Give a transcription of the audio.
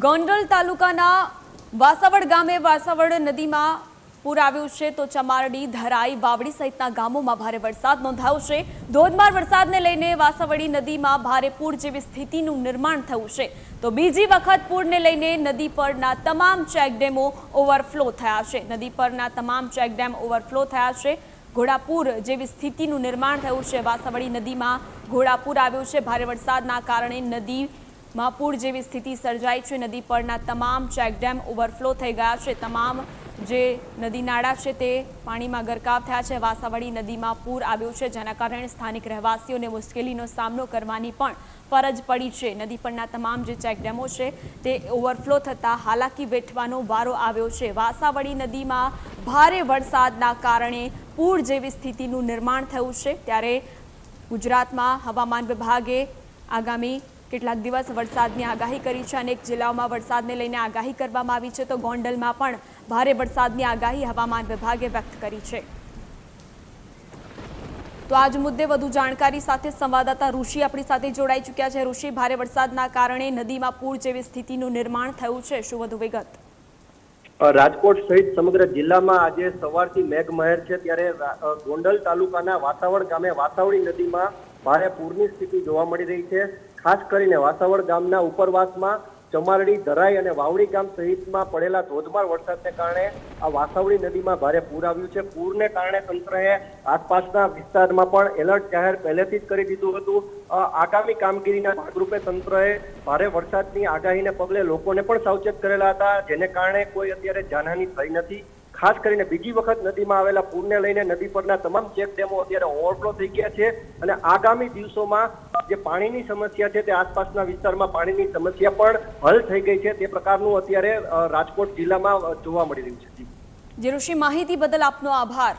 ગોંડલ તાલુકાના વાસાવડ ગામે વાસાવડ નદીમાં પૂર આવ્યું છે તો ચમારડી, ધરાઈ, વાવડી સહિતના ગામોમાં ભારે વરસાદ નોંધાયો છે। ધોધમાર વરસાદને લઈને વાસાવડી નદીમાં ભારે પૂર જેવી સ્થિતિનું નિર્માણ થયું છે તો બીજી વખત પૂરને લઈને નદી પરના તમામ ચેકડેમો ઓવરફ્લો થયા છે। નદી પરના તમામ ચેકડેમ ઓવરફ્લો થયા છે। ઘોડાપુર જેવી સ્થિતિનું નિર્માણ થયું છે। વાસાવડી નદીમાં ઘોડાપુર આવ્યું છે। ભારે વરસાદના કારણે નદીમાં પૂર જેવી સ્થિતિ સર્જાઈ છે। નદી પરના તમામ ચેકડેમ ઓવરફ્લો થઈ ગયા છે। તમામ જે નદી નાળા છે તે પાણીમાં ગરકાવ થયા છે। વાસાવડી નદીમાં પૂર આવ્યું છે જેના કારણે સ્થાનિક રહેવાસીઓને મુશ્કેલીનો સામનો કરવાની પણ ફરજ પડી છે। નદી પરના તમામ જે ચેકડેમો છે તે ઓવરફ્લો થતાં હાલાકી વેઠવાનો વારો આવ્યો છે। વાસાવડી નદીમાં ભારે વરસાદના કારણે પૂર જેવી સ્થિતિનું નિર્માણ થયું છે। ત્યારે ગુજરાતમાં હવામાન વિભાગે આગામી કેટલાક દિવસ વરસાદની આગાહી કરી છે। અનેક જિલ્લાઓમાં વરસાદને લઈને આગાહી કરવામાં આવી છે તો ગોંડલમાં પણ ભારે વરસાદની આગાહી હવામાન વિભાગે વ્યક્ત કરી છે। તો આજ મુદ્દે વધુ જાણકારી સાથે સંવાદદાતા ઋષિ આપણી સાથે જોડાઈ ચૂક્યા છે। ઋષિ, ભારે વરસાદના કારણે નદીમાં પૂર જેવી સ્થિતિનું નિર્માણ થયું છે, શું વધુ વિગત? રાજકોટ સહિત સમગ્ર જિલ્લામાં આજે સવારથી મેઘમહેર છે ત્યારે ગોંડલ તાલુકાના વાસાવડ ગામે વાસાવડી નદીમાં ભારે પૂરની સ્થિતિ જોવા મળી રહી છે। ખાસ કરીને વાસાવડ ગામના ઉપરવાસમાં ચમારડી, ધરાઈ અને વાવડી ગામ સહિતમાં પડેલા ધોધમાર વરસાદને કારણે આ વાસાવડી નદીમાં ભારે પૂર આવ્યું છે। પૂરને કારણે તંત્રએ આસપાસના વિસ્તારમાં પણ એલર્ટ જાહેર પહેલેથી જ કરી દીધું હતું। આગામી કામગીરીના ભાગરૂપે તંત્રએ ભારે વરસાદની આગાહીને પગલે લોકોને પણ સાવચેત કરેલા હતા, જેને કારણે કોઈ અત્યારે જાનહાની થઈ નથી। ખાસ કરીને બીજી વખત નદીમાં આવેલા પૂરને લઈને નદી પરના તમામ ચેકડેમો અત્યારે ઓવરફ્લો થઈ ગયા છે અને આગામી દિવસોમાં જે પાણીની સમસ્યા છે તે આસપાસના વિસ્તારમાં પાણીની સમસ્યા પણ હલ થઈ ગઈ છે તે પ્રકારનું અત્યારે રાજકોટ જિલ્લામાં જોવા મળી રહ્યું છે। જી ઋષિ, માહિતી બદલ આપનો આભાર।